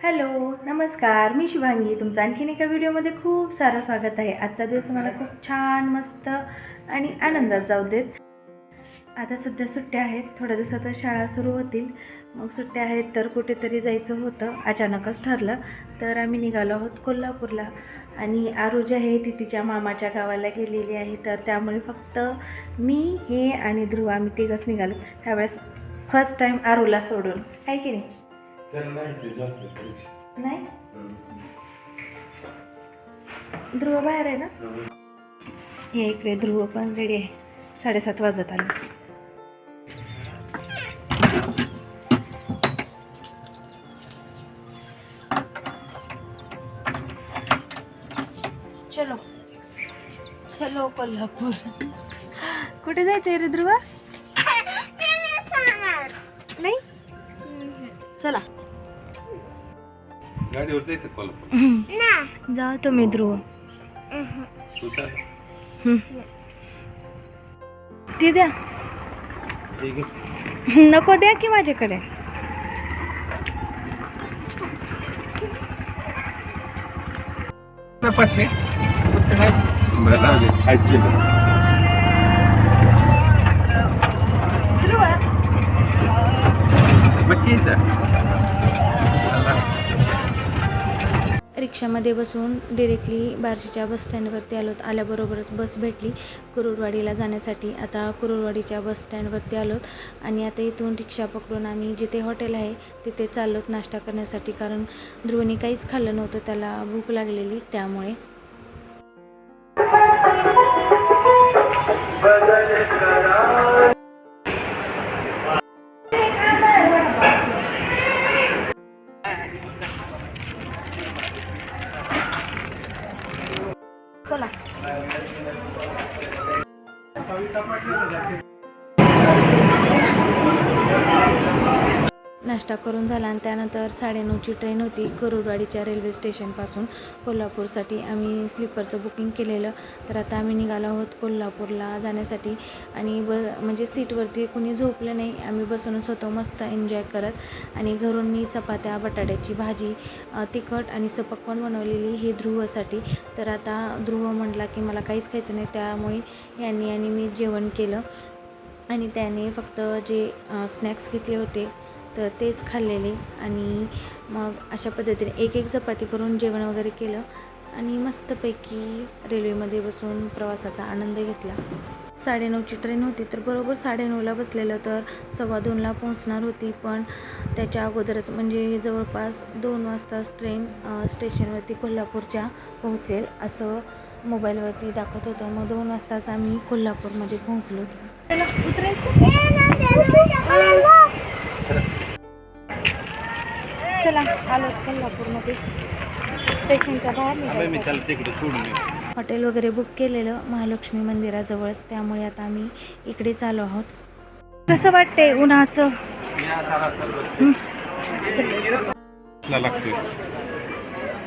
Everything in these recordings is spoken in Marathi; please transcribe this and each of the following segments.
हॅलो, नमस्कार. मी शुभांगी. तुमचं आणखीन एका व्हिडिओमध्ये खूप सारं स्वागत आहे. आजचा दिवस मला खूप छान, मस्त आणि आनंदात जाऊ देत. आता सध्या सुट्ट्या आहेत. थोड्या दिवसातच शाळा सुरू होतील. मग सुट्ट्या आहेत तर कुठेतरी जायचं होतं. अचानकच ठरलं तर आम्ही निघालो आहोत कोल्हापूरला. आणि आरू जी आहे ती तिच्या मामाच्या गावाला गेलेली आहे. तर त्यामुळे फक्त मी, हे आणि ध्रुव आम्ही तिघंच निघालो. त्यावेळेस फर्स्ट टाईम आरूला सोडून, आहे की नाही? नाही, ध्रुव बाहेर आहे ना. हे इकडे ध्रुव पण रेडी आहे. 7:30 वाजत आले. चलो चलो कोल्हापूर. कुठे जायचंय रे ध्रुव? नाही, चला गाडीवर जायचं कोल्हापूर. जाऊ तुम्ही ध्रुव. तू चाल. ती द्या. ठीक आहे. नको, द्या की माझ्याकडे. पाचशे बरं जाऊ दे. खायचे ध्रुव रिक्षामध्ये बसून डिरेक्टली बार्शीच्या बस स्टँडवरती आलोत. आल्याबरोबरच बस भेटली कुरुरवाडीला जाण्यासाठी. आता कुरुरवाडीच्या बस स्टँडवरती आलोत आणि आता इथून रिक्षा पकडून आम्ही जिथे हॉटेल आहे तिथे चाललोत नाश्ता करण्यासाठी. कारण ध्रुवने काहीच खाल्लं नव्हतं, त्याला भूक लागलेली त्यामुळे. चला. नाश्ता करून झाला आणि त्यानंतर 9:30ची ट्रेन होती कुरुरवाडीच्या रेल्वे स्टेशनपासून कोल्हापूरसाठी. आम्ही स्लीपरचं बुकिंग केलेलं. तर आता आम्ही निघालो आहोत कोल्हापूरला जाण्यासाठी. आणि म्हणजे सीटवरती कुणी झोपलं नाही. आम्ही बसूनच होतो मस्त एन्जॉय करत. आणि घरून मी चपात्या, बटाट्याची भाजी, तिखट आणि सपक पण बनवलेली, ही ध्रुवासाठी. तर आता ध्रुव म्हटला की मला काहीच खायचं नाही, त्यामुळे यांनी आणि मी जेवण केलं. आणि त्याने फक्त जे स्नॅक्स घेतले होते तर तेच खाल्लेले. आणि मग अशा पद्धतीने एक चपाती करून जेवण वगैरे केलं आणि मस्तपैकी रेल्वेमध्ये बसून प्रवासाचा आनंद घेतला. 9:30ची ट्रेन होती तर बरोबर 9:30ला बसलेलं तर 2:15ला पोहोचणार होती. पण त्याच्या अगोदरच म्हणजे जवळपास 2 वाजताच ट्रेन स्टेशनवरती कोल्हापूरच्या पोहोचेल असं मोबाईलवरती दाखवत होतं. मग 2 वाजताच आम्ही कोल्हापूरमध्ये पोहोचलो. चला, आलो कोल्हापूरमध्ये. स्टेशनच्या बाहेर हॉटेल वगैरे बुक केलेलं महालक्ष्मी मंदिराजवळच, त्यामुळे आता आम्ही इकडेच आलो आहोत. कसं वाटतंय उन्हाचं?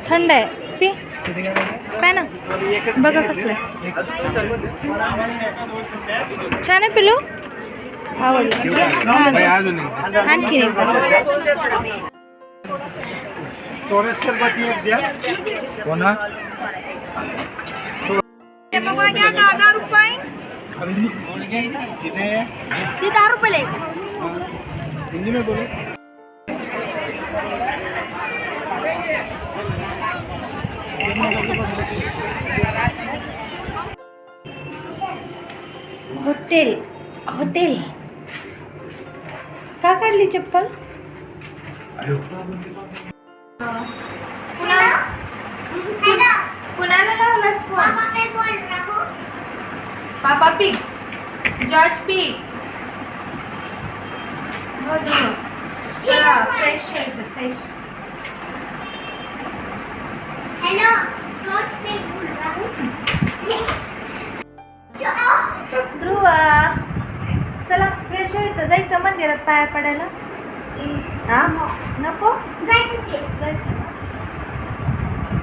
थंड आहे. पी काय ना, बघा कसलं छान आहे. पिलो आवडलं. आणखी कोणा ती 10 रुपये हिंदी में बोलो. हॉटेल हॉटेल का काढली चप्पल? कुणाला लावलास फोन? पापा पिक, जॉर्ज पिक. हो ध्रुव, चला फ्रेश व्हायचं. फ्रेश. हेलो, जॉर्ज पिक बोल रहा हूँ. ध्रुव, चला फ्रेश व्हायचं, जायचं मंदिरात पाया पडायला. हा नको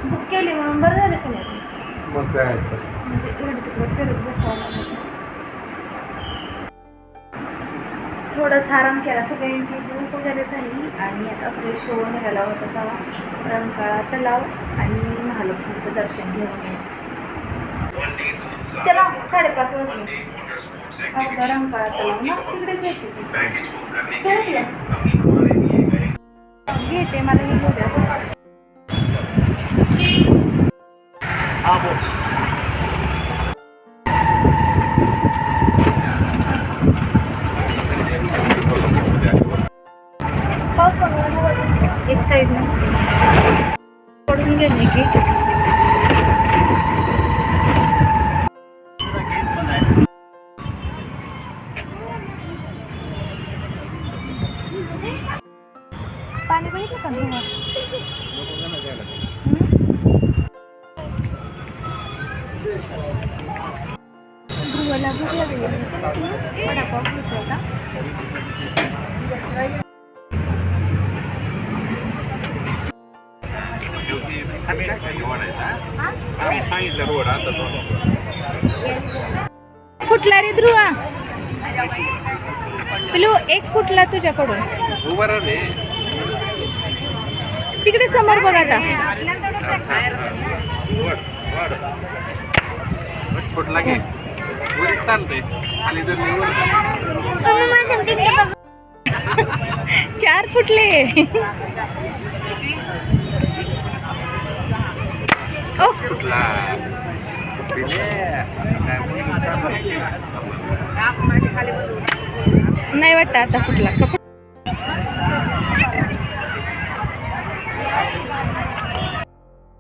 बुक केली म्हणून बरं झालं की नाही. मग काय म्हणजे इकडे तिकडे फिरत बसावं लागलं. थोडंसं आराम केला, सगळ्यांची झोप वगैरे झाली आणि आता फ्रेश होऊन निघाला होता तेव्हा रंकाळा तलाव आणि महालक्ष्मीचं दर्शन घेऊन येईल. चला 5:30 वाजले. अगोदर रंकाळा तलाव ना तिकडे जायचं घेते मला हे घेऊ द्या. पावसामुळे एक साईड पडून गेले की पाणी बघितलं का ध्रुवाला भूक लागली वडापाव खायचा होता. फुटला रे ध्रुवा पिलू एक फुटला तुझ्याकडून तिकडे समोर बघ आता फुटला की चालतंय खाली जर 4 फुटले. ओ फुटला नाही वाटतं आता फुटला का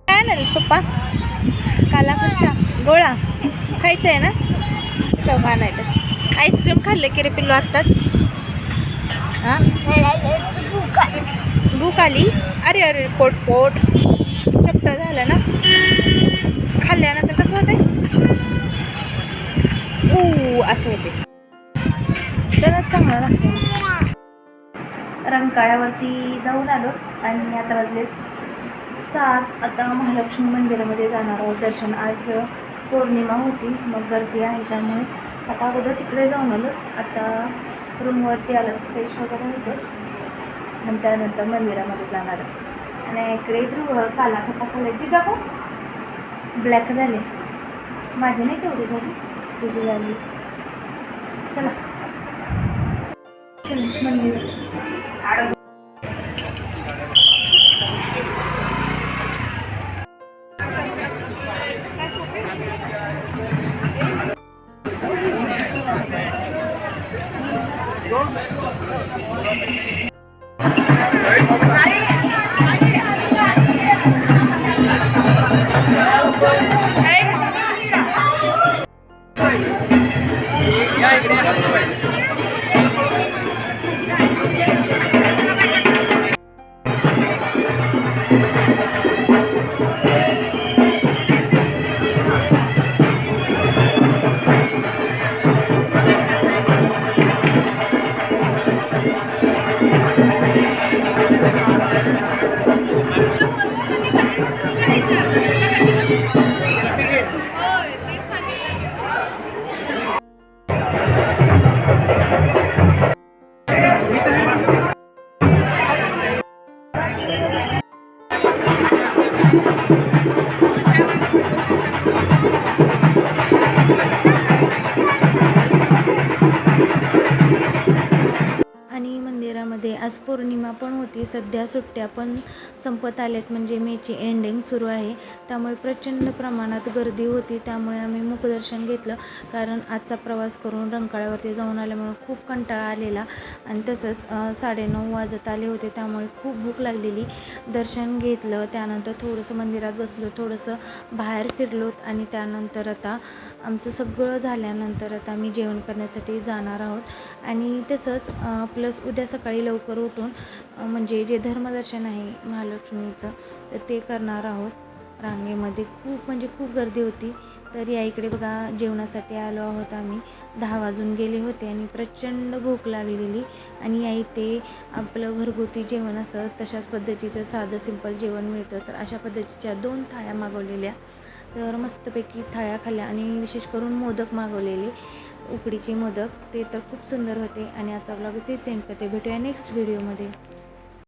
काय ना पप्पा कालाकडचा गोळा खायचा आहे ना तेव्हा नाही तर आईस्क्रीम खाल्लं की रे पिल्लू आत्ताच. हां भूक आली अरे अरे पोट पोट चपटा झालं ना खाल्ल्यानंतर कसं होतंय असं होते तरच चांगलं लागतं. रंकाळ्यावरती जाऊन आलो आणि आता वाजले 7. आता महालक्ष्मी मंदिरामध्ये जाणार आहोत दर्शन. आज पौर्णिमा होती मग गर्दी आहे त्यामुळे आता अगोदर तिकडे जाऊन आलो. आता रूमवरती आलं फ्रेश वगैरे होतं आणि त्यानंतर मंदिरामध्ये जाणार आणि इकडे ध्रुव काला खटा खाल्ल्याची का हो ब्लॅक झाले माझी नाही तेवढी झाली तुझी झाली. चला चला मंदिर आणि मंदिरामध्ये आज पौर्णिमा पण होती. सध्या सुट्ट्या पण संपत आल्यात म्हणजे मेची एंडिंग सुरू आहे त्यामुळे प्रचंड प्रमाणात गर्दी होती. त्यामुळे आम्ही मुखदर्शन घेतलं कारण आजचा प्रवास करून रंकाळ्यावरती जाऊन आल्यामुळे खूप कंटाळा आलेला आणि तसंच 9:30 वाजत आले होते त्यामुळे खूप भूक लागलेली. दर्शन घेतलं त्यानंतर थोडंसं मंदिरात बसलो थोडंसं बाहेर फिरलोत आणि त्यानंतर आता आमचं सगळं झाल्यानंतर आता आम्ही जेवण करण्यासाठी जाणार आहोत आणि तसंच प्लस उद्या सकाळी लवकर उठून म्हणजे जे धर्मदर्शन आहे महालक्ष्मीचं तर ते करणार आहोत. रांगेमध्ये खूप गर्दी होती तर या इकडे बघा जेवणासाठी आलो आहोत आम्ही. 10 वाजून गेले होते आणि प्रचंड भूक लागलेली आणि या इथे आपलं घरगुती जेवण असतं तशाच पद्धतीचं साधं सिंपल जेवण मिळतं. तर अशा पद्धतीच्या 2 थाळ्या मागवलेल्या तर मस्तपैकी थाळ्या खाल्ल्या आणि विशेष करून मोदक मागवलेले उकडीचे मोदक ते तर खूप सुंदर होते. आणि आजचा ब्लॉग इथेच एंड करते. भेटूया नेक्स्ट व्हिडिओमध्ये.